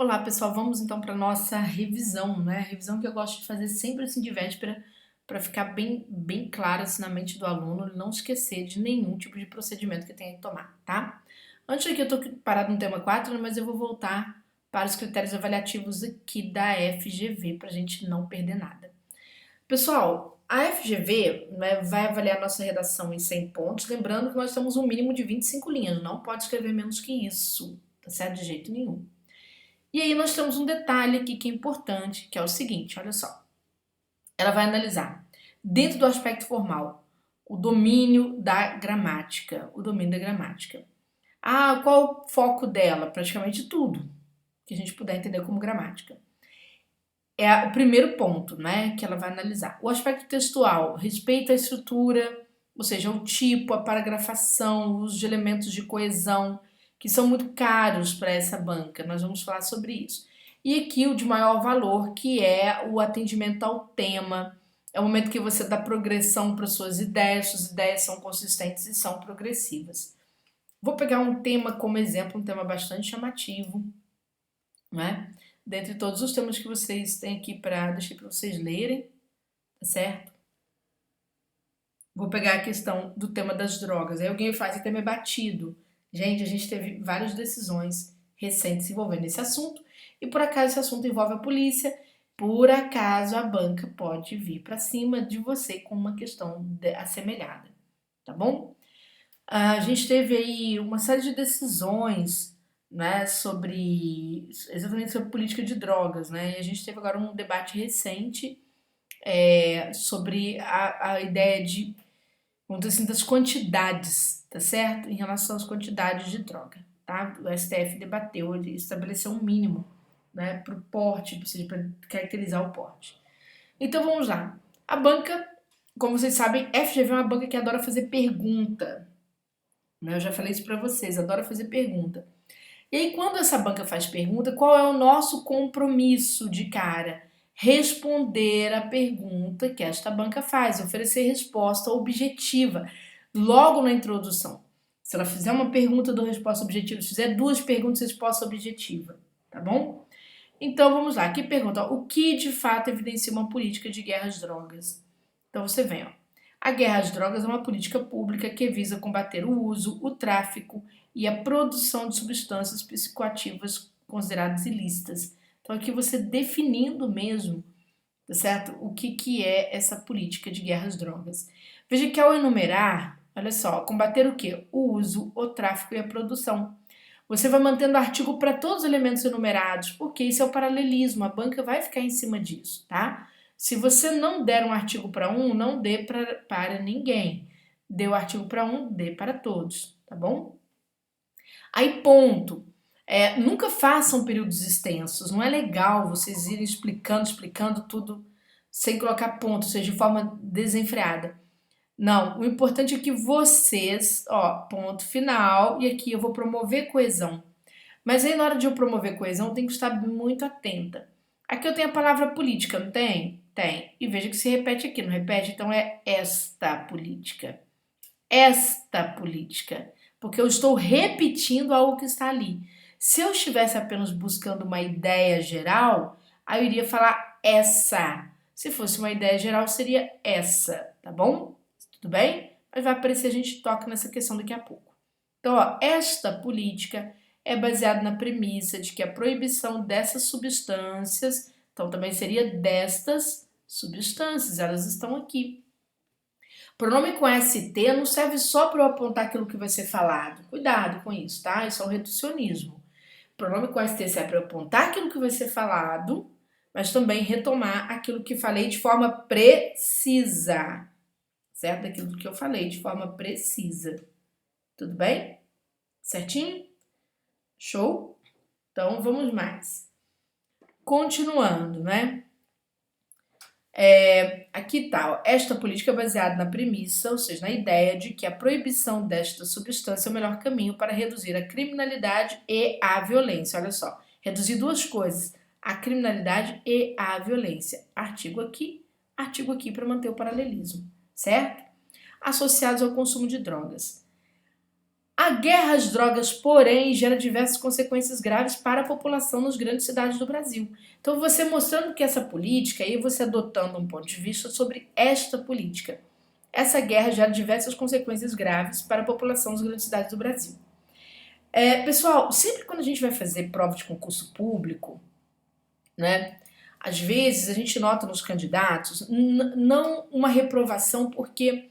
Olá, pessoal. Vamos então para nossa revisão, né? Revisão que eu gosto de fazer sempre assim de véspera para ficar bem claro assim na mente do aluno, ele não esquecer de nenhum tipo de procedimento que tenha que tomar, tá? Antes aqui eu tô parado no tema 4, né, mas eu vou voltar para os critérios avaliativos aqui da FGV para a gente não perder nada. Pessoal, a FGV, né, vai avaliar nossa redação em 100 pontos, lembrando que nós temos um mínimo de 25 linhas, não pode escrever menos que isso, tá certo? De jeito nenhum. E aí nós temos um detalhe aqui que é importante, que é o seguinte, olha só. Ela vai analisar, dentro do aspecto formal, o domínio da gramática. O domínio da gramática. Ah, qual o foco dela? Praticamente tudo que a gente puder entender como gramática. É o primeiro ponto, né, que ela vai analisar. O aspecto textual, respeito à estrutura, ou seja, o tipo, a paragrafação, o uso de elementos de coesão, que são muito caros para essa banca. Nós vamos falar sobre isso. E aqui o de maior valor, que é o atendimento ao tema. É o momento que você dá progressão para suas ideias são consistentes e são progressivas. Vou pegar um tema como exemplo, um tema bastante chamativo, né? Dentre todos os temas que vocês têm aqui para deixar para vocês lerem, tá certo? Vou pegar a questão do tema das drogas. Aí alguém faz, o tema é batido. Gente, a gente teve várias decisões recentes envolvendo esse assunto, e por acaso esse assunto envolve a polícia, por acaso a banca pode vir para cima de você com uma questão assemelhada, tá bom? A gente teve aí uma série de decisões, né, sobre exatamente sobre política de drogas, né? E a gente teve agora um debate recente sobre a ideia de, vamos dizer assim, das quantidades, tá certo? Em relação às quantidades de droga, tá? O STF debateu, ele estabeleceu um mínimo, né, para o porte, ou seja, para caracterizar o porte. Então vamos lá. A banca, como vocês sabem, FGV é uma banca que adora fazer pergunta, né? Eu já falei isso para vocês, adora fazer pergunta. E aí, quando essa banca faz pergunta, qual é o nosso compromisso de cara? Responder a pergunta que esta banca faz, oferecer resposta objetiva logo na introdução. Se ela fizer uma pergunta, eu dou resposta objetiva. Se fizer duas perguntas, resposta objetiva. Tá bom? Então vamos lá. Aqui pergunta: ó, o que de fato evidencia uma política de guerra às drogas? Então você vem, ó. A guerra às drogas é uma política pública que visa combater o uso, o tráfico e a produção de substâncias psicoativas consideradas ilícitas. Então aqui você definindo mesmo, tá certo? O que é essa política de guerra às drogas. Veja que ao enumerar, olha só, combater o quê? O uso, o tráfico e a produção. Você vai mantendo artigo para todos os elementos enumerados, porque isso é o paralelismo, a banca vai ficar em cima disso, tá? Se você não der um artigo para um, não dê para ninguém. Dê o artigo para um, dê para todos, tá bom? Aí, ponto. Nunca façam períodos extensos, não é legal vocês irem explicando tudo sem colocar ponto, ou seja, de forma desenfreada. Não, o importante é que vocês, ó, ponto final, e aqui eu vou promover coesão. Mas aí na hora de eu promover coesão, eu tenho que estar muito atenta. Aqui eu tenho a palavra política, não tem? Tem. E veja que se repete aqui, não repete? Então é esta política. Esta política. Porque eu estou repetindo algo que está ali. Se eu estivesse apenas buscando uma ideia geral, aí eu iria falar essa. Se fosse uma ideia geral, seria essa, tá bom? Tudo bem? Mas vai aparecer, a gente toca nessa questão daqui a pouco. Então, ó, esta política é baseada na premissa de que a proibição dessas substâncias, então também seria destas substâncias, elas estão aqui. Pronome com ST não serve só para eu apontar aquilo que vai ser falado. Cuidado com isso, tá? Isso é um reducionismo. Pronome com ST serve para eu apontar aquilo que vai ser falado, mas também retomar aquilo que falei de forma precisa, certo? Aquilo que eu falei de forma precisa. Tudo bem? Certinho? Show? Então vamos mais. Continuando, né? Aqui tá, ó, esta política é baseada na premissa, ou seja, na ideia de que a proibição desta substância é o melhor caminho para reduzir a criminalidade e a violência. Olha só, reduzir duas coisas, a criminalidade e a violência. Artigo aqui para manter o paralelismo, certo? Associados ao consumo de drogas. A guerra às drogas, porém, gera diversas consequências graves para a população nas grandes cidades do Brasil. Então, você mostrando que essa política, e você adotando um ponto de vista sobre esta política. Essa guerra gera diversas consequências graves para a população das grandes cidades do Brasil. Pessoal, sempre quando a gente vai fazer prova de concurso público, né, às vezes a gente nota nos candidatos não uma reprovação porque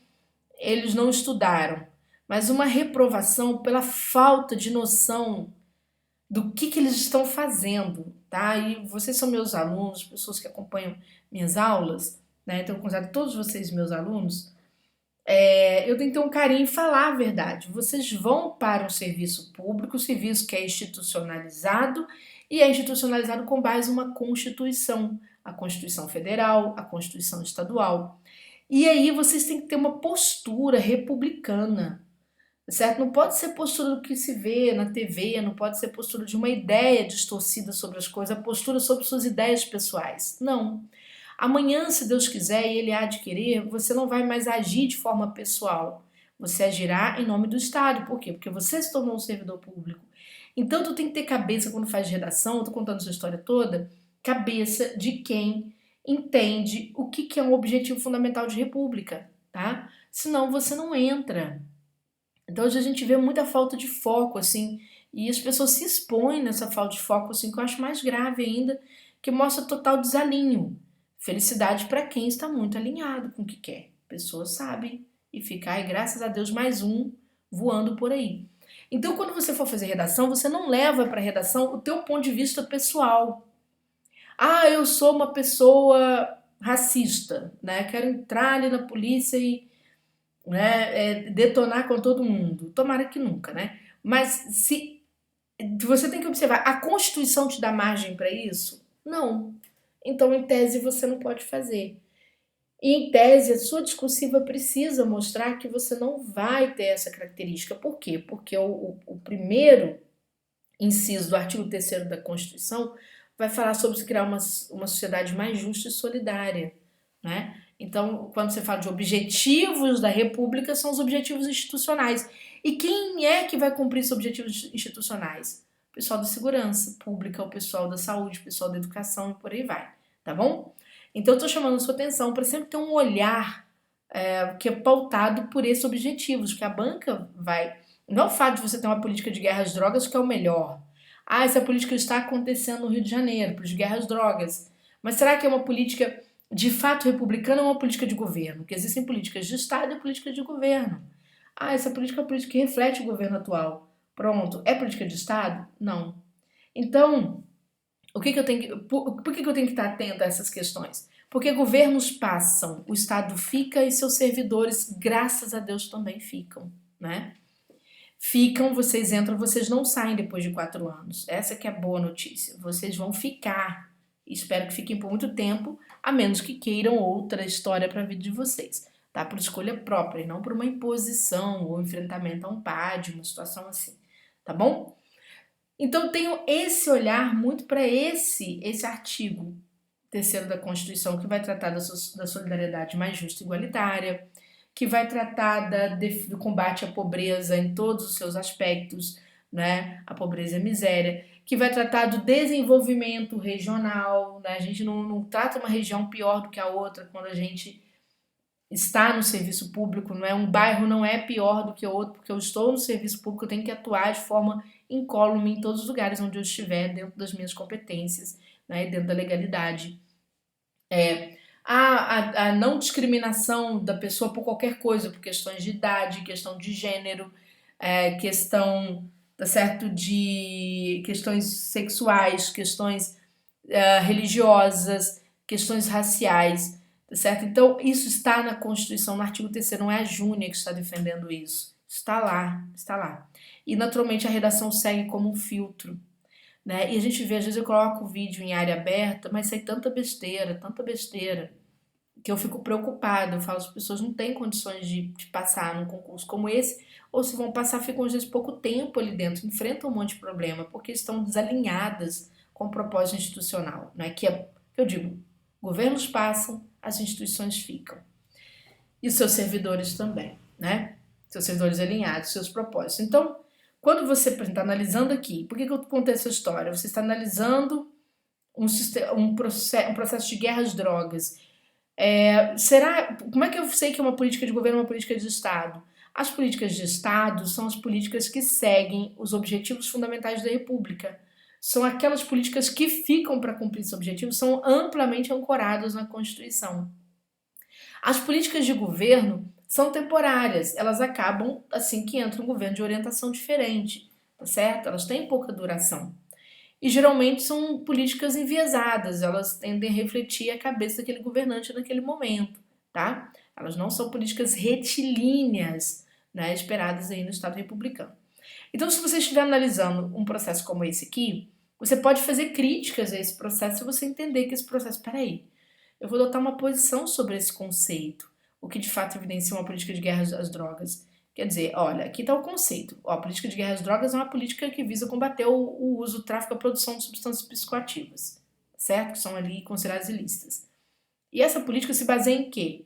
eles não estudaram, mas uma reprovação pela falta de noção do que eles estão fazendo, tá? E vocês são meus alunos, pessoas que acompanham minhas aulas, né? Então eu considero todos vocês meus alunos. Eu tenho que ter um carinho em falar a verdade. Vocês vão para um serviço público, um serviço que é institucionalizado, e é institucionalizado com base em uma Constituição, a Constituição Federal, a Constituição Estadual. E aí vocês têm que ter uma postura republicana, certo? Não pode ser postura do que se vê na TV, não pode ser postura de uma ideia distorcida sobre as coisas, a postura sobre suas ideias pessoais. Não. Amanhã, se Deus quiser e Ele há de querer, você não vai mais agir de forma pessoal. Você agirá em nome do Estado. Por quê? Porque você se tornou um servidor público. Então, tu tem que ter cabeça quando faz redação, eu tô contando essa história toda, cabeça de quem entende o que é um objetivo fundamental de república, tá? Senão você não entra. Então, hoje a gente vê muita falta de foco, assim, e as pessoas se expõem nessa falta de foco, assim, que eu acho mais grave ainda, que mostra total desalinho. Felicidade para quem está muito alinhado com o que quer. Pessoas sabem e fica, ai, graças a Deus, mais um voando por aí. Então, quando você for fazer redação, você não leva para a redação o teu ponto de vista pessoal. Ah, eu sou uma pessoa racista, né? Quero entrar ali na polícia e, né, detonar com todo mundo. Tomara que nunca, né? Mas se você tem que observar, a Constituição te dá margem para isso? Não. Então, em tese, você não pode fazer. E, em tese, a sua discursiva precisa mostrar que você não vai ter essa característica. Por quê? Porque o primeiro inciso do artigo 3º da Constituição vai falar sobre se criar uma sociedade mais justa e solidária, né? Então, quando você fala de objetivos da República, são os objetivos institucionais. E quem é que vai cumprir esses objetivos institucionais? O pessoal da segurança pública, o pessoal da saúde, o pessoal da educação e por aí vai, tá bom? Então, eu estou chamando a sua atenção para sempre ter um olhar que é pautado por esses objetivos, que a banca vai... Não é o fato de você ter uma política de guerra às drogas que é o melhor. Ah, essa política está acontecendo no Rio de Janeiro, por de guerra às drogas. Mas será que é uma política de fato republicana ou uma política de governo? Porque existem políticas de Estado e políticas de governo. Ah, essa política é uma política que reflete o governo atual. Pronto. É política de Estado? Não. Então, por que eu tenho que estar atenta a essas questões? Porque governos passam, o Estado fica e seus servidores, graças a Deus, também ficam, né? Ficam, vocês entram, vocês não saem depois de 4 anos. Essa que é a boa notícia. Vocês vão ficar. Espero que fiquem por muito tempo, a menos que queiram outra história para a vida de vocês. Tá? Por escolha própria, e não por uma imposição ou enfrentamento a um PAD, uma situação assim. Tá bom? Então, eu tenho esse olhar muito para esse artigo 3º da Constituição, que vai tratar da solidariedade mais justa e igualitária, que vai tratar do combate à pobreza em todos os seus aspectos, né? A pobreza e a miséria, que vai tratar do desenvolvimento regional, né? A gente não trata uma região pior do que a outra quando a gente está no serviço público, não é? Um bairro não é pior do que o outro, porque eu estou no serviço público, eu tenho que atuar de forma incólume em todos os lugares onde eu estiver, dentro das minhas competências, né? Dentro da legalidade. A não discriminação da pessoa por qualquer coisa, por questões de idade, questão de gênero, questão, tá certo, de questões sexuais, questões religiosas, questões raciais, tá certo? Então, isso está na Constituição, no artigo 3º, não é a Júnia que está defendendo isso. Está lá, está lá. E, naturalmente, a redação segue como um filtro, né? E a gente vê, às vezes eu coloco o vídeo em área aberta, mas sai tanta besteira, que eu fico preocupada. Eu falo, as pessoas não têm condições de passar num concurso como esse, ou se vão passar, ficam às vezes pouco tempo ali dentro, enfrentam um monte de problema, porque estão desalinhadas com o propósito institucional, né? Que eu digo, governos passam, as instituições ficam. E os seus servidores também, né? seus servidores alinhados, seus propósitos. Então, quando você está analisando aqui, por que eu contei essa história? Você está analisando um processo de guerra às drogas. Como é que eu sei que uma política de governo é uma política de Estado? As políticas de Estado são as políticas que seguem os objetivos fundamentais da República. São aquelas políticas que ficam para cumprir esses objetivos, são amplamente ancoradas na Constituição. As políticas de governo são temporárias, elas acabam assim que entra um governo de orientação diferente, tá certo? Elas têm pouca duração. E geralmente são políticas enviesadas, elas tendem a refletir a cabeça daquele governante naquele momento, tá? Elas não são políticas retilíneas, né, esperadas aí no Estado republicano. Então, se você estiver analisando um processo como esse aqui, você pode fazer críticas a esse processo se você entender que esse processo, peraí, eu vou adotar uma posição sobre esse conceito, o que de fato evidencia uma política de guerra às drogas. Quer dizer, olha, aqui está o conceito. A política de guerra às drogas é uma política que visa combater o uso, o tráfico e a produção de substâncias psicoativas, certo? Que são ali consideradas ilícitas. E essa política se baseia em quê?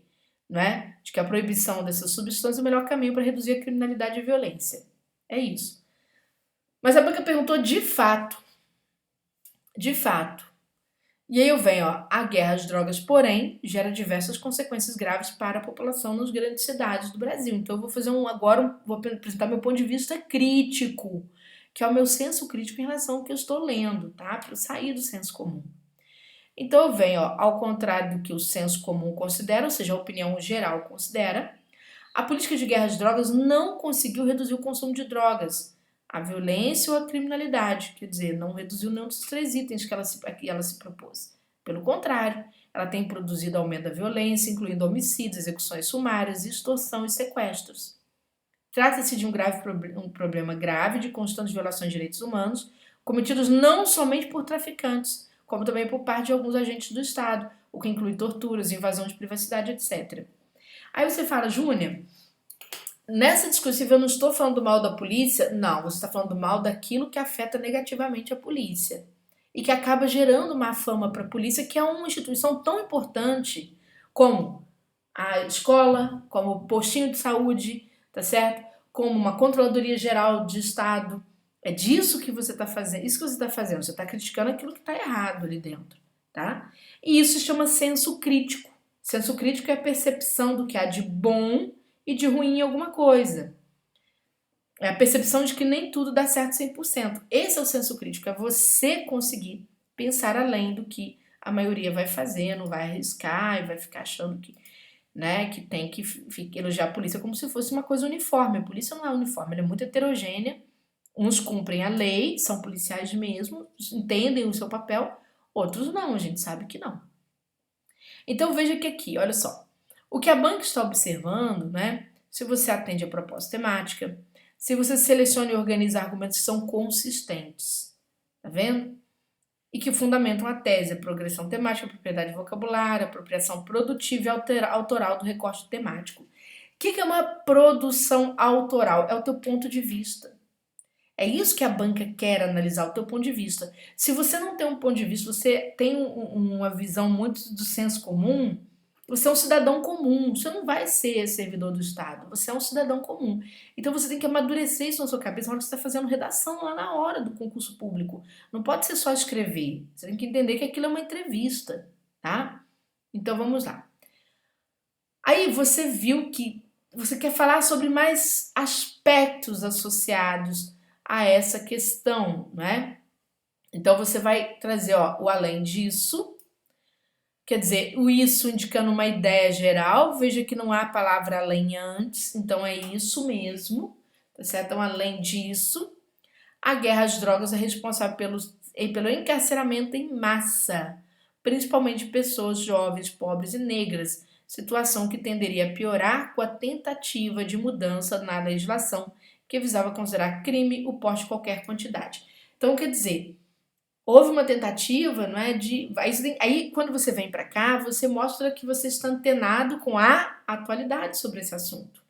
Não é? De que a proibição dessas substâncias é o melhor caminho para reduzir a criminalidade e a violência. É isso. Mas a banca perguntou de fato. E aí eu venho, a guerra às drogas, porém, gera diversas consequências graves para a população nas grandes cidades do Brasil. Então eu vou fazer vou apresentar meu ponto de vista crítico, que é o meu senso crítico em relação ao que eu estou lendo, tá? Para eu sair do senso comum. Então eu venho, ao contrário do que o senso comum considera, ou seja, a opinião geral considera, a política de guerra às drogas não conseguiu reduzir o consumo de drogas, a violência ou a criminalidade, quer dizer, não reduziu nenhum dos 3 itens que ela se propôs. Pelo contrário, ela tem produzido aumento da violência, incluindo homicídios, execuções sumárias, extorsão e sequestros. Trata-se de um problema grave de constantes violações de direitos humanos, cometidos não somente por traficantes, como também por parte de alguns agentes do Estado, o que inclui torturas, invasão de privacidade, etc. Aí você fala, Júnior, nessa discursiva eu não estou falando do mal da polícia, não, você está falando do mal daquilo que afeta negativamente a polícia e que acaba gerando má fama para a polícia, que é uma instituição tão importante como a escola, como o postinho de saúde, tá certo? Como uma controladoria geral de Estado. É disso que você está fazendo, isso que você está fazendo, você está criticando aquilo que está errado ali dentro, tá? E isso se chama senso crítico. Senso crítico é a percepção do que há de bom e de ruim em alguma coisa. É a percepção de que nem tudo dá certo 100%. Esse é o senso crítico, é você conseguir pensar além do que a maioria vai fazendo, vai arriscar e vai ficar achando que, né, que tem que elogiar a polícia como se fosse uma coisa uniforme. A polícia não é uniforme, ela é muito heterogênea. Uns cumprem a lei, são policiais mesmo, entendem o seu papel, outros não, a gente sabe que não. Então veja que aqui, olha só, o que a banca está observando, né, se você atende a proposta temática, se você seleciona e organiza argumentos que são consistentes, tá vendo? E que fundamentam a tese, a progressão temática, a propriedade vocabulária, a apropriação produtiva e autoral do recorte temático. O que é uma produção autoral? É o teu ponto de vista. É isso que a banca quer analisar, o teu ponto de vista. Se você não tem um ponto de vista, você tem uma visão muito do senso comum, você é um cidadão comum, você não vai ser servidor do Estado, você é um cidadão comum. Então você tem que amadurecer isso na sua cabeça na hora que você está fazendo redação lá na hora do concurso público. Não pode ser só escrever, você tem que entender que aquilo é uma entrevista, tá? Então vamos lá. Aí você viu que você quer falar sobre mais aspectos associados a essa questão, né? Então você vai trazer, o além disso, quer dizer, o isso indicando uma ideia geral, veja que não há a palavra além antes, então é isso mesmo, tá certo? Então, além disso, a guerra às drogas é responsável pelo encarceramento em massa, principalmente de pessoas jovens, pobres e negras, situação que tenderia a piorar com a tentativa de mudança na legislação que visava considerar crime o porte de qualquer quantidade. Então, quer dizer, houve uma tentativa, não é, aí quando você vem para cá, você mostra que você está antenado com a atualidade sobre esse assunto,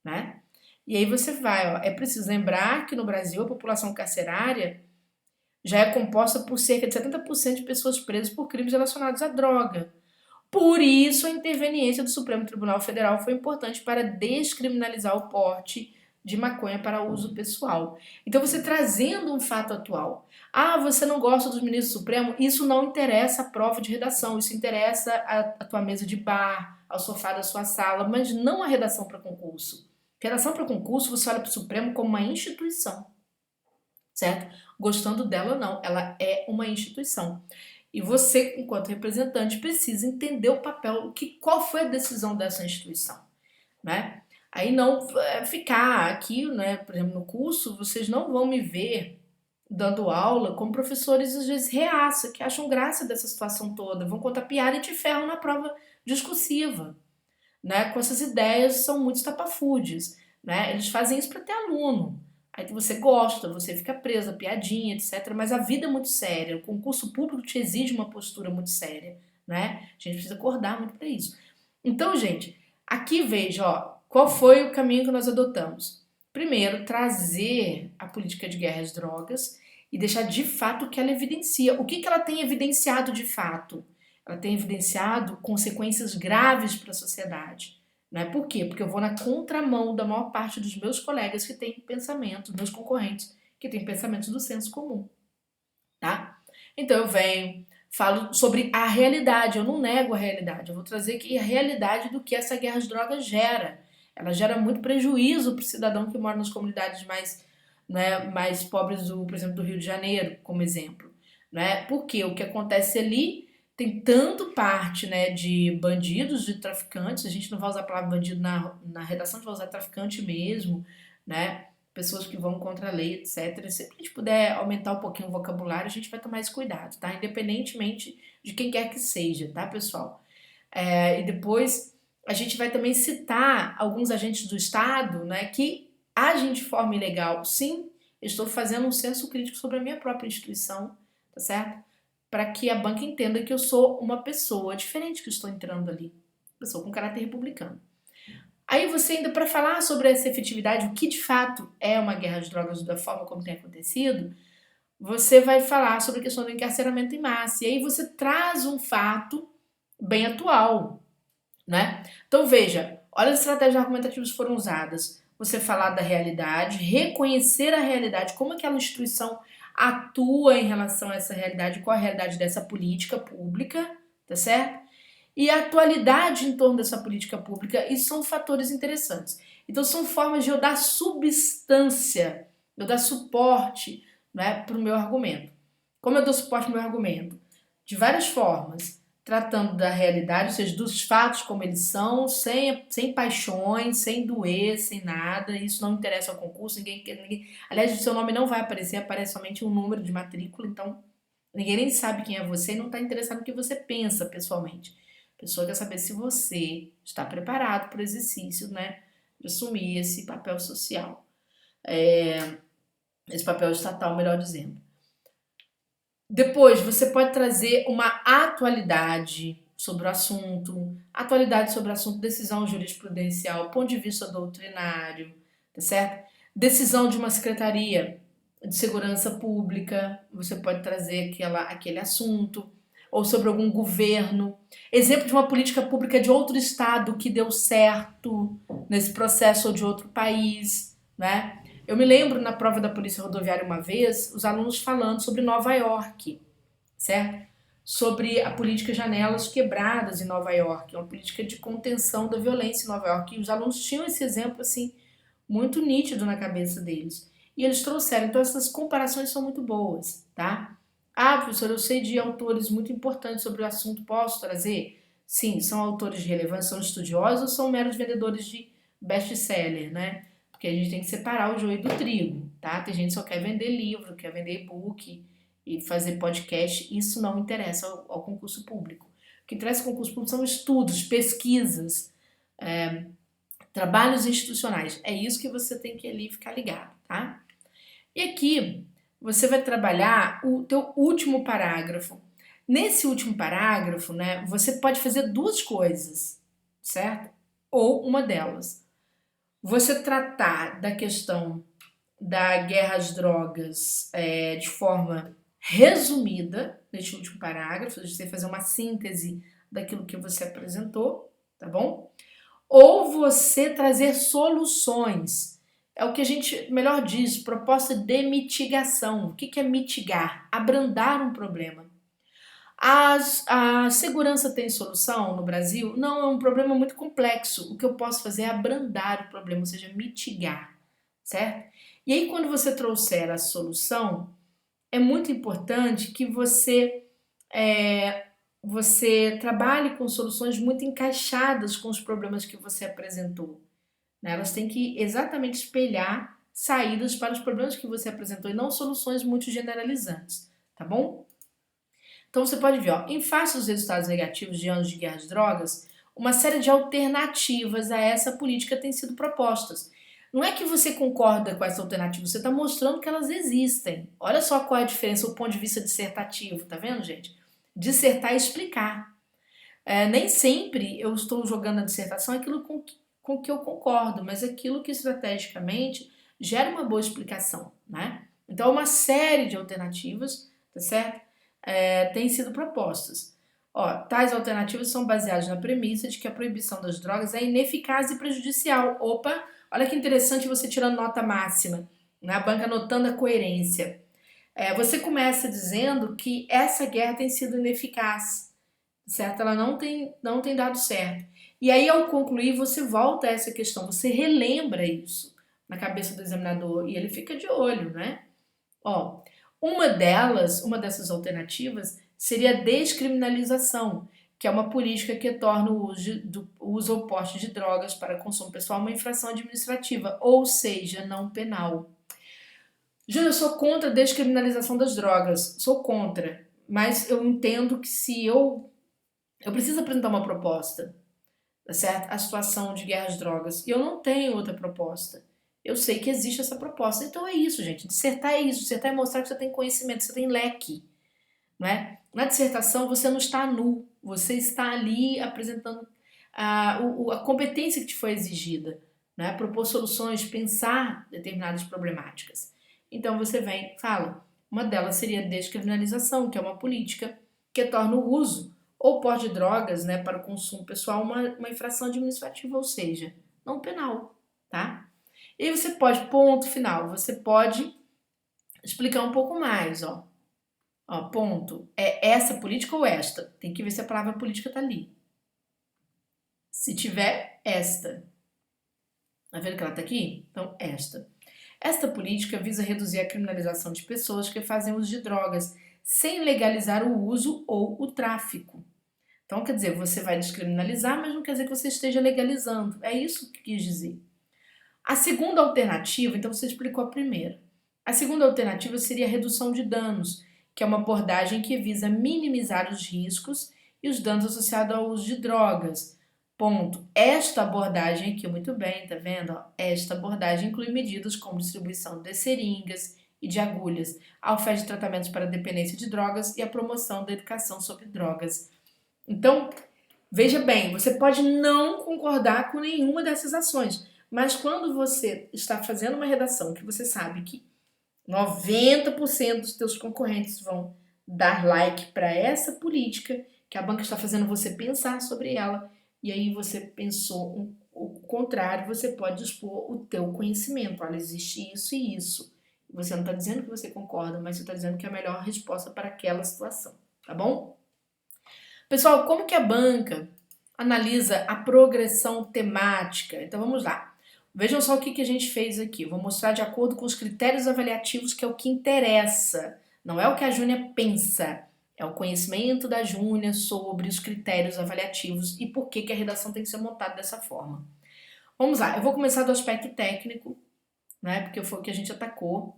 né? E aí você vai, é preciso lembrar que no Brasil a população carcerária já é composta por cerca de 70% de pessoas presas por crimes relacionados à droga. Por isso, a interveniência do Supremo Tribunal Federal foi importante para descriminalizar o porte de maconha para uso pessoal. Então, você trazendo um fato atual. Ah, você não gosta dos ministros do Supremo? Isso não interessa a prova de redação, isso interessa a tua mesa de bar, ao sofá da sua sala, mas não a redação para concurso. Redação para concurso, você olha para o Supremo como uma instituição, certo? Gostando dela ou não, ela é uma instituição. E você, enquanto representante, precisa entender o papel, qual foi a decisão dessa instituição, né? Aí não ficar aqui, né, por exemplo, no curso, vocês não vão me ver dando aula com professores, às vezes, reaça, que acham graça dessa situação toda, vão contar piada e te ferram na prova discursiva, né? Com essas ideias, são muito estapafúrdias, né? Eles fazem isso para ter aluno. Aí você gosta, você fica preso a piadinha, etc. Mas a vida é muito séria. O concurso público te exige uma postura muito séria, né? A gente precisa acordar muito para isso. Então, gente, aqui veja, ó, qual foi o caminho que nós adotamos. Primeiro, trazer a política de guerra às drogas e deixar de fato o que ela evidencia. O que ela tem evidenciado de fato? Ela tem evidenciado consequências graves para a sociedade. Né? Por quê? Porque eu vou na contramão da maior parte dos meus colegas que têm pensamento, meus concorrentes, que têm pensamentos do senso comum. Tá? Então eu venho, falo sobre a realidade, eu não nego a realidade, eu vou trazer aqui a realidade do que essa guerra às drogas gera. Ela gera muito prejuízo para o cidadão que mora nas comunidades mais, né, mais pobres, por exemplo, do Rio de Janeiro, como exemplo. Né? Porque o que acontece ali tem tanto parte, né, de bandidos, de traficantes, a gente não vai usar a palavra bandido na redação, a gente vai usar traficante mesmo, né? Pessoas que vão contra a lei, etc. Se a gente puder aumentar um pouquinho o vocabulário, a gente vai tomar esse cuidado, tá? Independentemente de quem quer que seja, tá, pessoal? E depois a gente vai também citar alguns agentes do Estado, né, que agem de forma ilegal. Sim, eu estou fazendo um senso crítico sobre a minha própria instituição, tá certo? Para que a banca entenda que eu sou uma pessoa diferente que estou entrando ali, pessoa com caráter republicano. Aí você ainda, para falar sobre essa efetividade, o que de fato é uma guerra de drogas da forma como tem acontecido, você vai falar sobre a questão do encarceramento em massa. E aí você traz um fato bem atual, né? Então veja, olha as estratégias argumentativas que foram usadas. Você falar da realidade, reconhecer a realidade, como aquela instituição atua em relação a essa realidade, qual a realidade dessa política pública, tá certo? E a atualidade em torno dessa política pública, isso são fatores interessantes. Então são formas de eu dar substância, eu dar suporte, né, para o meu argumento. Como eu dou suporte ao meu argumento? De várias formas, tratando da realidade, ou seja, dos fatos como eles são, sem paixões, sem doer, sem nada. Isso não interessa ao concurso, ninguém. Aliás, o seu nome não vai aparecer, aparece somente um número de matrícula, então ninguém nem sabe quem é você e não está interessado no que você pensa pessoalmente. A pessoa quer saber se você está preparado para o exercício, né, de assumir esse papel social, esse papel estatal, melhor dizendo. Depois, você pode trazer uma atualidade sobre o assunto, decisão jurisprudencial, ponto de vista doutrinário, tá certo? Decisão de uma secretaria de segurança pública, você pode trazer aquele assunto, ou sobre algum governo. Exemplo de uma política pública de outro estado que deu certo nesse processo ou de outro país, né? Eu me lembro na prova da Polícia Rodoviária uma vez, os alunos falando sobre Nova York, certo? Sobre a política Janelas Quebradas em Nova York, uma política de contenção da violência em Nova York. E os alunos tinham esse exemplo, assim, muito nítido na cabeça deles. E eles trouxeram. Então, essas comparações são muito boas, tá? Ah, professor, eu sei de autores muito importantes sobre o assunto, posso trazer? Sim, são autores de relevância, são estudiosos ou são meros vendedores de best-seller, né? Porque a gente tem que separar o joio do trigo, tá? Tem gente que só quer vender livro, quer vender e-book e fazer podcast. Isso não interessa ao concurso público. O que interessa ao concurso público são estudos, pesquisas, trabalhos institucionais. É isso que você tem que ali ficar ligado, tá? E aqui você vai trabalhar o teu último parágrafo. Nesse último parágrafo, né, você pode fazer duas coisas, certo? Ou uma delas. Você tratar da questão da guerra às drogas de forma resumida, neste último parágrafo, você fazer uma síntese daquilo que você apresentou, tá bom? Ou você trazer soluções. É o que a gente melhor diz, proposta de mitigação. O que é mitigar? Abrandar um problema. A segurança tem solução no Brasil? Não, é um problema muito complexo. O que eu posso fazer é abrandar o problema, ou seja, mitigar, certo? E aí, quando você trouxer a solução, é muito importante que você trabalhe com soluções muito encaixadas com os problemas que você apresentou, né? Elas têm que exatamente espelhar saídas para os problemas que você apresentou e não soluções muito generalizantes, tá bom? Então você pode ver, ó, em face dos resultados negativos de anos de guerra às drogas, uma série de alternativas a essa política têm sido propostas. Não é que você concorda com essas alternativas, você está mostrando que elas existem. Olha só qual é a diferença, o ponto de vista dissertativo, tá vendo, gente? Dissertar é explicar. Nem sempre eu estou jogando a dissertação aquilo com que eu concordo, mas aquilo que estrategicamente gera uma boa explicação, né? Então, uma série de alternativas, tá certo? Têm sido propostas. Ó, tais alternativas são baseadas na premissa de que a proibição das drogas é ineficaz e prejudicial. Opa, olha que interessante você tirando nota máxima, né? A banca notando a coerência. Você começa dizendo que essa guerra tem sido ineficaz, certo? Ela não tem dado certo. E aí, ao concluir, você volta a essa questão, você relembra isso na cabeça do examinador e ele fica de olho, né? Ó, uma dessas alternativas seria a descriminalização, que é uma política que torna o uso ou porte de drogas para consumo pessoal uma infração administrativa, ou seja, não penal. Júlia, eu sou contra a descriminalização das drogas, sou contra, mas eu entendo que se eu preciso apresentar uma proposta, tá certo? A situação de guerra às drogas, e eu não tenho outra proposta. Eu sei que existe essa proposta. Então é isso, gente. Dissertar é isso. Dissertar é mostrar que você tem conhecimento, você tem leque, não é? Na dissertação você não está nu. Você está ali apresentando a competência que te foi exigida, né? Propor soluções, pensar determinadas problemáticas. Então você vem, fala. Uma delas seria a descriminalização, que é uma política que torna o uso ou porte de drogas, né, para o consumo pessoal uma infração administrativa, ou seja, não penal, tá? E aí você pode, ponto final, você pode explicar um pouco mais, ó. Ó, ponto. É essa política ou esta? Tem que ver se a palavra política tá ali. Se tiver, esta. Tá vendo que ela tá aqui? Então, esta. Esta política visa reduzir a criminalização de pessoas que fazem uso de drogas, sem legalizar o uso ou o tráfico. Então, quer dizer, você vai descriminalizar, mas não quer dizer que você esteja legalizando. É isso que quis dizer. A segunda alternativa, então você explicou a primeira. A segunda alternativa seria a redução de danos, que é uma abordagem que visa minimizar os riscos e os danos associados ao uso de drogas. Ponto. Esta abordagem aqui, muito bem, tá vendo? Esta abordagem inclui medidas como distribuição de seringas e de agulhas, a oferta de tratamentos para dependência de drogas e a promoção da educação sobre drogas. Então, veja bem, você pode não concordar com nenhuma dessas ações, mas quando você está fazendo uma redação que você sabe que 90% dos teus concorrentes vão dar like para essa política, que a banca está fazendo você pensar sobre ela, e aí você pensou o contrário, você pode expor o teu conhecimento. Olha, existe isso e isso. Você não está dizendo que você concorda, mas você está dizendo que é a melhor resposta para aquela situação, tá bom? Pessoal, como que a banca analisa a progressão temática? Então vamos lá. Vejam só o que a gente fez aqui. Eu vou mostrar de acordo com os critérios avaliativos, que é o que interessa. Não é o que a Júnia pensa. É o conhecimento da Júnia sobre os critérios avaliativos e por que a redação tem que ser montada dessa forma. Vamos lá. Eu vou começar do aspecto técnico, né? Porque foi o que a gente atacou.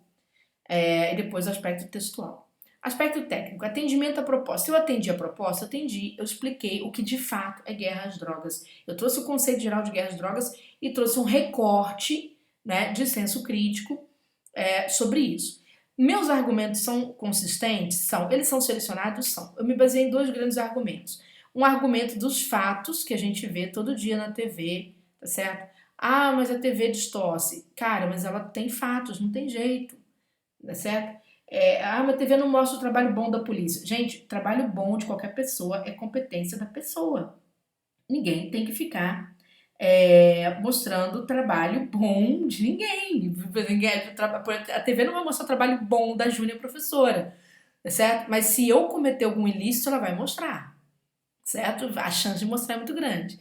E depois o aspecto textual. Aspecto técnico, atendimento à proposta. Se eu atendi a proposta, eu expliquei o que de fato é guerra às drogas. Eu trouxe o conceito geral de guerra às drogas e trouxe um recorte, né, de senso crítico sobre isso. Meus argumentos são consistentes? Eles são selecionados? São. Eu me baseei em dois grandes argumentos. Um argumento dos fatos que a gente vê todo dia na TV, tá certo? Ah, mas a TV distorce. Cara, mas ela tem fatos, não tem jeito, tá certo? Mas a TV não mostra o trabalho bom da polícia. Gente, trabalho bom de qualquer pessoa é competência da pessoa. Ninguém tem que ficar mostrando o trabalho bom de ninguém. A TV não vai mostrar o trabalho bom da Júnia professora, certo? Mas se eu cometer algum ilícito, ela vai mostrar, certo? A chance de mostrar é muito grande.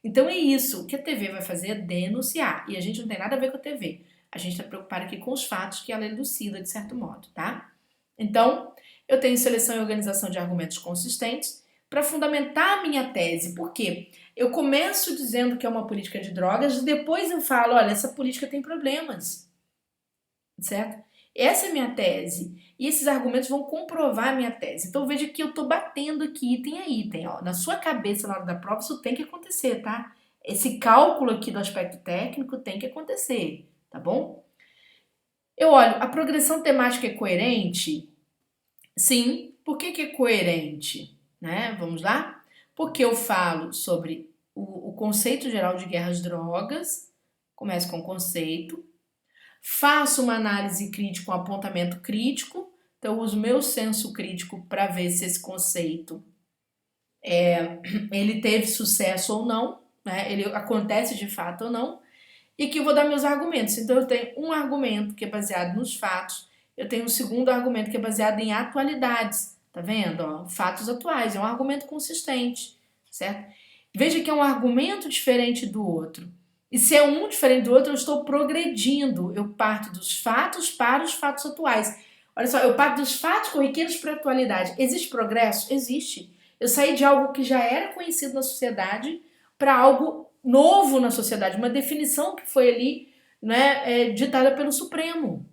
Então é isso. O que a TV vai fazer é denunciar. E a gente não tem nada a ver com a TV. A gente está preocupado aqui com os fatos que ela elucida de certo modo, tá? Então, eu tenho seleção e organização de argumentos consistentes para fundamentar a minha tese. Por quê? Eu começo dizendo que é uma política de drogas e depois eu falo, olha, essa política tem problemas, certo? Essa é a minha tese. E esses argumentos vão comprovar a minha tese. Então veja que eu estou batendo aqui item a item. Ó. Na sua cabeça, na hora da prova, isso tem que acontecer, tá? Esse cálculo aqui do aspecto técnico tem que acontecer, tá bom? Eu olho, a progressão temática é coerente? Sim. Por que é coerente? Né? Vamos lá? Porque eu falo sobre o conceito geral de guerra às drogas, começo com o conceito, faço uma análise crítica, um apontamento crítico, então eu uso meu senso crítico para ver se esse conceito ele teve sucesso ou não, né? Ele acontece de fato ou não, e que eu vou dar meus argumentos. Então eu tenho um argumento que é baseado nos fatos, eu tenho um segundo argumento que é baseado em atualidades, tá vendo? Ó, fatos atuais, é um argumento consistente, certo? Veja que é um argumento diferente do outro. E se é um diferente do outro, eu estou progredindo. Eu parto dos fatos para os fatos atuais. Olha só, eu parto dos fatos corriqueiros para a atualidade. Existe progresso? Existe. Eu saí de algo que já era conhecido na sociedade para algo novo na sociedade, uma definição que foi ali, né, ditada pelo Supremo.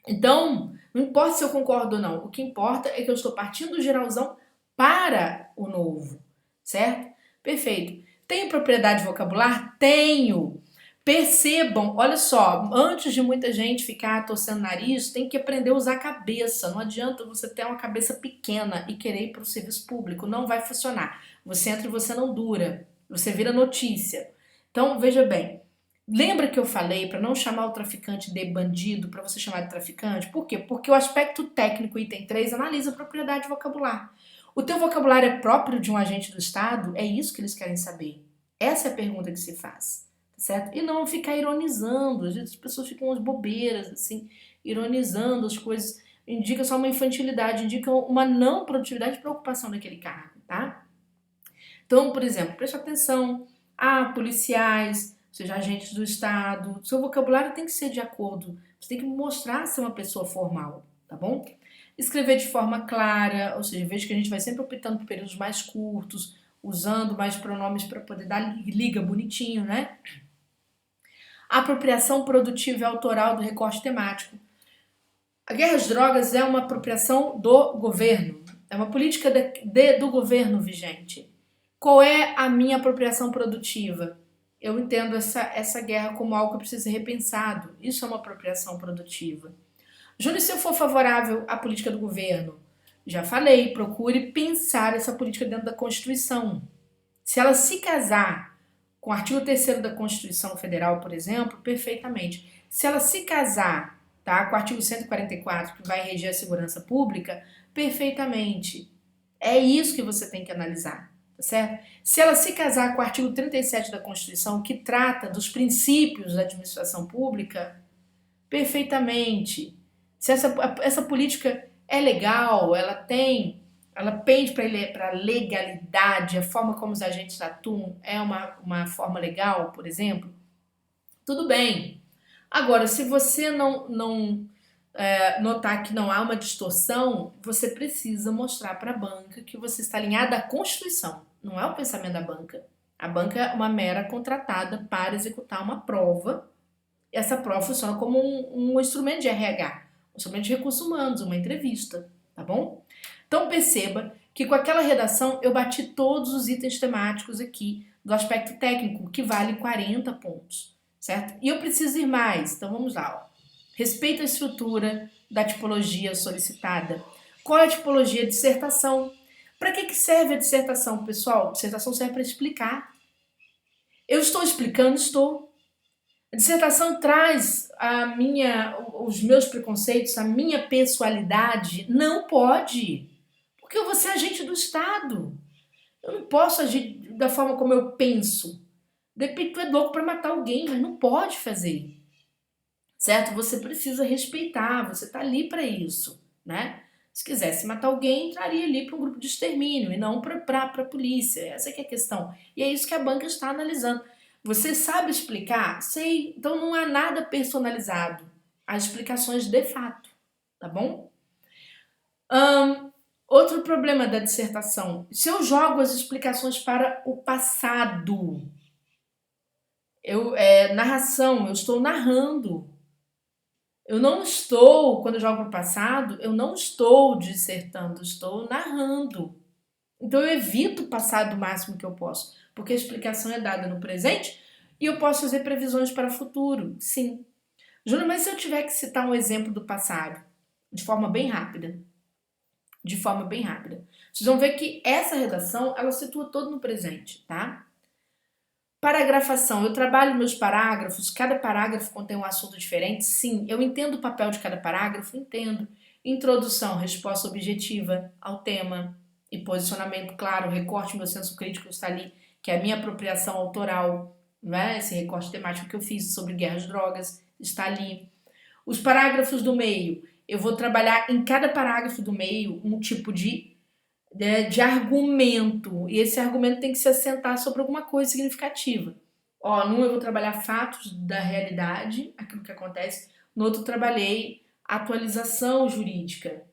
Então, não importa se eu concordo ou não, o que importa é que eu estou partindo do geralzão para o novo, certo? Perfeito. Tenho propriedade vocabular? Tenho. Percebam, olha só, antes de muita gente ficar torcendo o nariz, tem que aprender a usar a cabeça. Não adianta você ter uma cabeça pequena e querer ir para o serviço público. Não vai funcionar. Você entra e você não dura. Você vira notícia. Então, veja bem. Lembra que eu falei para não chamar o traficante de bandido, para você chamar de traficante? Por quê? Porque o aspecto técnico, item 3, analisa a propriedade vocabular. O teu vocabulário é próprio de um agente do Estado? É isso que eles querem saber. Essa é a pergunta que se faz, tá certo? E não ficar ironizando. Às vezes as pessoas ficam umas bobeiras, assim, ironizando as coisas. Indica só uma infantilidade, indica uma não produtividade e preocupação daquele cargo, tá? Então, por exemplo, preste atenção. Policiais, ou seja, agentes do Estado. Seu vocabulário tem que ser de acordo. Você tem que mostrar ser uma pessoa formal, tá bom? Escrever de forma clara, ou seja, veja que a gente vai sempre optando por períodos mais curtos, usando mais pronomes para poder dar liga bonitinho, né? Apropriação produtiva e autoral do recorte temático. A guerra às drogas é uma apropriação do governo, é uma política do governo vigente. Qual é a minha apropriação produtiva? Eu entendo essa guerra como algo que precisa ser repensado. Isso é uma apropriação produtiva. Júnior, se eu for favorável à política do governo, já falei, procure pensar essa política dentro da Constituição. Se ela se casar com o artigo 3º da Constituição Federal, por exemplo, perfeitamente. Se ela se casar, tá, com o artigo 144, que vai reger a segurança pública, perfeitamente. É isso que você tem que analisar, tá certo? Se ela se casar com o artigo 37 da Constituição, que trata dos princípios da administração pública, perfeitamente. Se essa política é legal, ela pende para a legalidade, a forma como os agentes atuam é uma forma legal, por exemplo, tudo bem. Agora, se você não notar que não há uma distorção, você precisa mostrar para a banca que você está alinhado à Constituição, não é o pensamento da banca. A banca é uma mera contratada para executar uma prova. Essa prova funciona como um instrumento de RH, um instrumento de recursos humanos, uma entrevista, tá bom? Então perceba que com aquela redação eu bati todos os itens temáticos aqui do aspecto técnico, que vale 40 pontos, certo? E eu preciso ir mais, então vamos lá. Ó. Respeito à estrutura da tipologia solicitada. Qual é a tipologia? Dissertação. Para que serve a dissertação, pessoal? Dissertação serve para explicar. Eu estou explicando? Estou. A dissertação traz os meus preconceitos, a minha pessoalidade? Não pode, porque eu vou ser agente do Estado. Eu não posso agir da forma como eu penso. De repente tu é louco para matar alguém, mas não pode fazer, certo? Você precisa respeitar, você tá ali para isso, né? Se quisesse matar alguém, entraria ali para um grupo de extermínio e não para a polícia. Essa que é a questão. E é isso que a banca está analisando. Você sabe explicar? Sei. Então não há nada personalizado. As explicações de fato, tá bom? Outro problema da dissertação. Se eu jogo as explicações para o passado, narração, eu estou narrando. Eu não estou, quando eu jogo para o passado, eu não estou dissertando, estou narrando. Então eu evito o passado o máximo que eu posso, porque a explicação é dada no presente e eu posso fazer previsões para o futuro. Sim. Júlia, mas se eu tiver que citar um exemplo do passado, de forma bem rápida, vocês vão ver que essa redação, ela situa todo no presente, tá? Paragrafação. Eu trabalho meus parágrafos, cada parágrafo contém um assunto diferente? Sim. Eu entendo o papel de cada parágrafo? Entendo. Introdução, resposta objetiva ao tema e posicionamento claro, recorte, meu senso crítico está ali, que é a minha apropriação autoral, né? Esse recorte temático que eu fiz sobre guerras e drogas está ali. Os parágrafos do meio, eu vou trabalhar em cada parágrafo do meio um tipo de argumento, e esse argumento tem que se assentar sobre alguma coisa significativa. Ó, num eu vou trabalhar fatos da realidade, aquilo que acontece, no outro eu trabalhei atualização jurídica.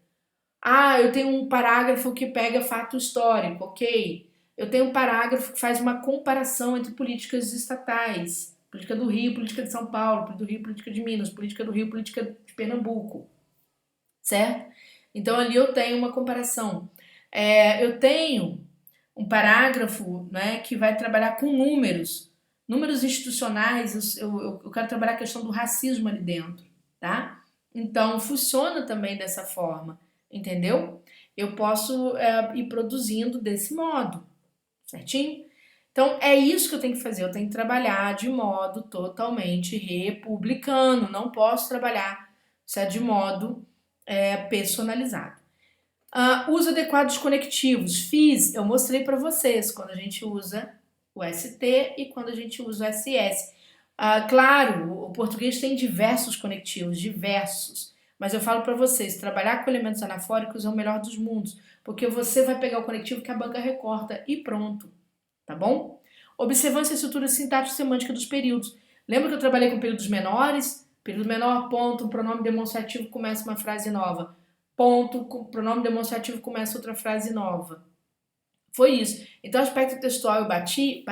Ah, eu tenho um parágrafo que pega fato histórico, ok. Eu tenho um parágrafo que faz uma comparação entre políticas estatais, política do Rio, política de São Paulo, política do Rio, política de Minas, política do Rio, política de Pernambuco, certo? Então ali eu tenho uma comparação. Eu tenho um parágrafo, né, que vai trabalhar com números institucionais. Eu quero trabalhar a questão do racismo ali dentro, tá? Então funciona também dessa forma, entendeu? Eu posso ir produzindo desse modo, certinho? Então é isso que eu tenho que fazer. Eu tenho que trabalhar de modo totalmente republicano. Não posso trabalhar de modo personalizado. Uso adequado dos conectivos. Eu mostrei para vocês quando a gente usa o ST e quando a gente usa o SS. Claro, o português tem diversos conectivos, diversos. Mas eu falo para vocês, trabalhar com elementos anafóricos é o melhor dos mundos, porque você vai pegar o conectivo que a banca recorta e pronto, tá bom? Observância e estrutura sintático-semântica dos períodos. Lembra que eu trabalhei com períodos menores? Período menor, ponto, um pronome demonstrativo começa uma frase nova. Ponto, pronome demonstrativo começa outra frase nova. Foi isso. Então, aspecto textual eu bati,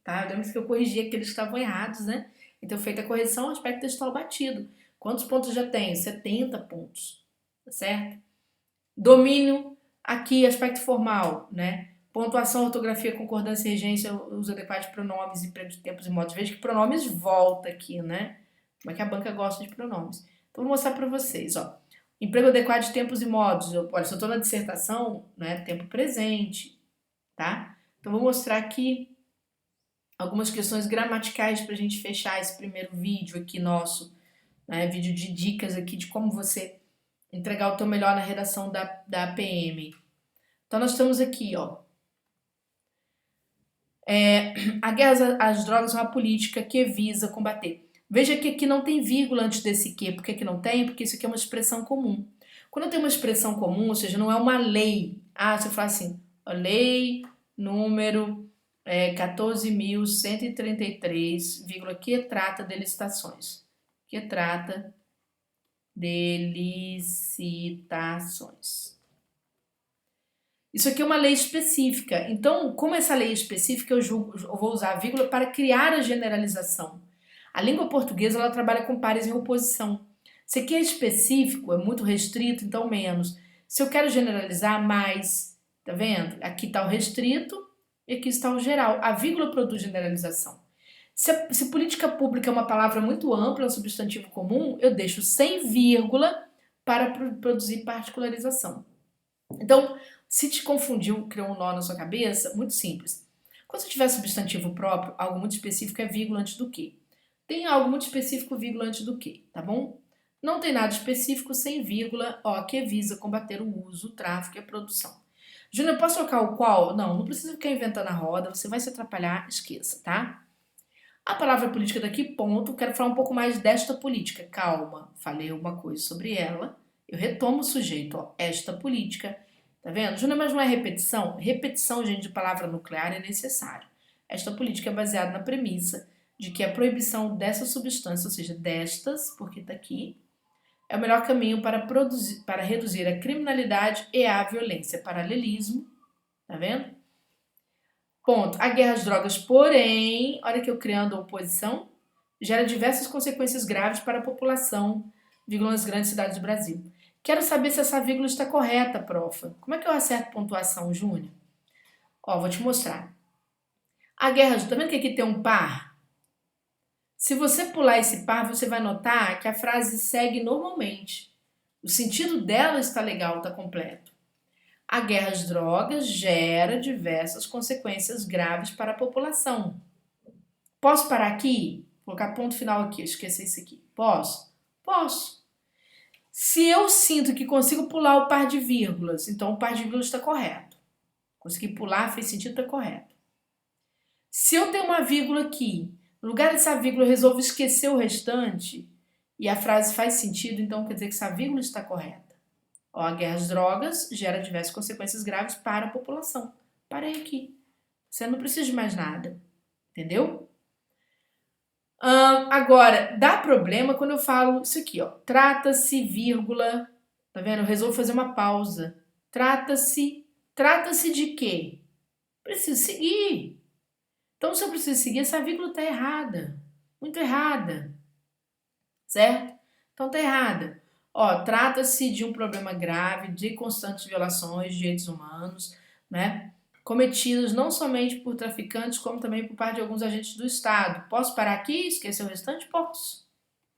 tá? Lembra que eu corrigi aqueles que estavam errados, né? Então, feita a correção, aspecto textual batido. Quantos pontos já tenho? 70 pontos, tá certo? Domínio, aqui, aspecto formal, né? Pontuação, ortografia, concordância e regência, uso adequado de pronomes e tempos e modos. Veja que pronomes volta aqui, né? Como é que a banca gosta de pronomes. Então, vou mostrar para vocês, ó. Emprego adequado de tempos e modos. Olha, se eu estou na dissertação, né, tempo presente, tá? Então, vou mostrar aqui algumas questões gramaticais para a gente fechar esse primeiro vídeo aqui nosso, né? Vídeo de dicas aqui de como você entregar o teu melhor na redação da PM. Então, nós estamos aqui, ó. A guerra às drogas é uma política que visa combater. Veja que aqui não tem vírgula antes desse que. Por que aqui não tem? Porque isso aqui é uma expressão comum. Quando eu tenho uma expressão comum, ou seja, não é uma lei. Você fala assim, a lei número 14.133, que trata de licitações. Que trata de licitações. Isso aqui é uma lei específica. Então, como essa lei é específica, eu vou usar a vírgula para criar a generalização. A língua portuguesa ela trabalha com pares em oposição. Se aqui é específico, é muito restrito, então menos. Se eu quero generalizar, mais. Tá vendo? Aqui está o restrito e aqui está o geral. A vírgula produz generalização. Se política pública é uma palavra muito ampla, é um substantivo comum, eu deixo sem vírgula para produzir particularização. Então, se te confundiu, criou um nó na sua cabeça, muito simples. Quando você tiver substantivo próprio, algo muito específico é vírgula antes do que. Tem algo muito específico, vírgula antes do que, tá bom? Não tem nada específico sem vírgula, ó, que visa combater o uso, o tráfico e a produção. Júnior, posso trocar o qual? Não precisa ficar inventando a roda, você vai se atrapalhar, esqueça, tá? A palavra política daqui, ponto, quero falar um pouco mais desta política. Calma, falei alguma coisa sobre ela, eu retomo o sujeito, ó, esta política. Tá vendo? Júnior, mas não é repetição? Repetição, gente, de palavra nuclear é necessário. Esta política é baseada na premissa de que a proibição dessa substância, ou seja, destas, porque tá aqui, é o melhor caminho para reduzir a criminalidade e a violência. Paralelismo, tá vendo? Ponto. A guerra às drogas, porém, olha que eu criando a oposição, gera diversas consequências graves para a população, vírgula, nas grandes cidades do Brasil. Quero saber se essa vírgula está correta, profa. Como é que eu acerto pontuação, Júnior? Ó, vou te mostrar. A guerra, tá vendo que aqui tem um par? Se você pular esse par, você vai notar que a frase segue normalmente. O sentido dela está legal, está completo. A guerra às drogas gera diversas consequências graves para a população. Posso parar aqui? Vou colocar ponto final aqui, esqueci isso aqui. Posso? Posso. Se eu sinto que consigo pular o par de vírgulas, então o par de vírgulas está correto. Consegui pular, fez sentido, está correto. Se eu tenho uma vírgula aqui, no lugar dessa vírgula eu resolvo esquecer o restante e a frase faz sentido, então quer dizer que essa vírgula está correta. Ó, a guerra às drogas gera diversas consequências graves para a população. Parei aqui. Você não precisa de mais nada. Entendeu? Agora, dá problema quando eu falo isso aqui, ó. Trata-se, vírgula. Tá vendo? Eu resolvo fazer uma pausa. Trata-se de quê? Preciso seguir. Então, se eu preciso seguir, essa vírgula tá errada. Muito errada. Certo? Então, tá errada. Ó, trata-se de um problema grave de constantes violações de direitos humanos, né? Cometidos não somente por traficantes, como também por parte de alguns agentes do Estado. Posso parar aqui e esquecer o restante? Posso.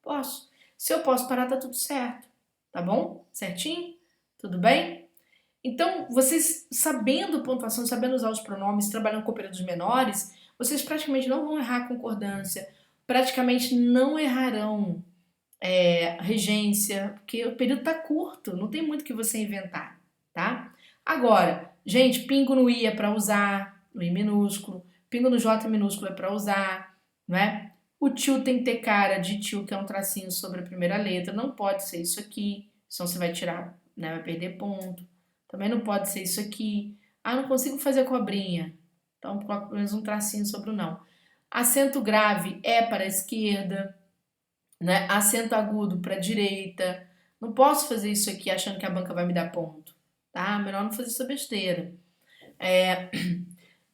Posso. Se eu posso parar, tá tudo certo. Tá bom? Certinho? Tudo bem? Então, vocês sabendo pontuação, sabendo usar os pronomes, trabalhando com períodos menores, vocês praticamente não vão errar a concordância, praticamente não errarão regência, porque o período tá curto, não tem muito que você inventar, tá? Agora, gente, pingo no i é para usar, no i minúsculo, pingo no j minúsculo é para usar, né? O tio tem que ter cara de tio, que é um tracinho sobre a primeira letra, não pode ser isso aqui, senão você vai tirar, né? Vai perder ponto. Também não pode ser isso aqui. Ah, não consigo fazer cobrinha. Então, coloca pelo menos um tracinho sobre o não. Acento grave é para a esquerda, né? Acento agudo para a direita. Não posso fazer isso aqui achando que a banca vai me dar ponto, tá? Melhor não fazer essa besteira.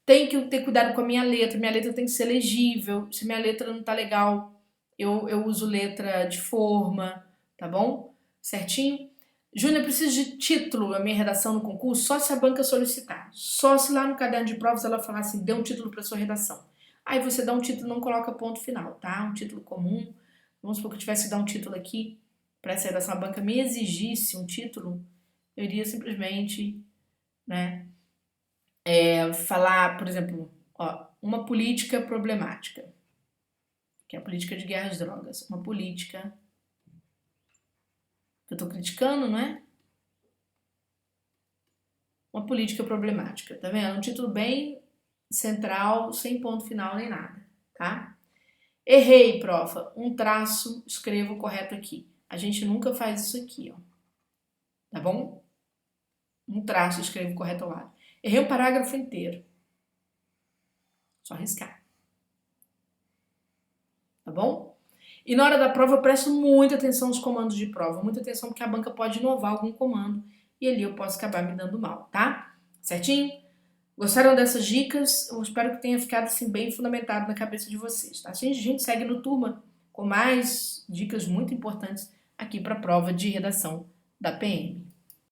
Tem que ter cuidado com a minha letra tem que ser legível. Se minha letra não tá legal, eu uso letra de forma, tá bom? Certinho? Júnior, eu preciso de título a minha redação no concurso só se a banca solicitar. Só se lá no caderno de provas ela falar assim, dê um título para sua redação. Aí você dá um título e não coloca ponto final, tá? Um título comum. Vamos supor que eu tivesse que dar um título aqui para essa redação, a banca me exigisse um título, eu iria simplesmente, né, falar, por exemplo, ó, uma política problemática, que é a política de guerra às drogas. Uma política que eu estou criticando, não é? Uma política problemática, tá vendo? Um título bem central, sem ponto final nem nada, tá? Errei, profa. Um traço, escrevo correto aqui. A gente nunca faz isso aqui, ó. Tá bom? Um traço, escrevo correto ao lado. Errei um parágrafo inteiro. Só riscar. Tá bom? E na hora da prova eu presto muita atenção aos comandos de prova. Muita atenção porque a banca pode inovar algum comando. E ali eu posso acabar me dando mal, tá? Certinho? Gostaram dessas dicas? Eu espero que tenha ficado assim bem fundamentado na cabeça de vocês, tá? Assim a gente segue no Turma com mais dicas muito importantes aqui para a prova de redação da PM.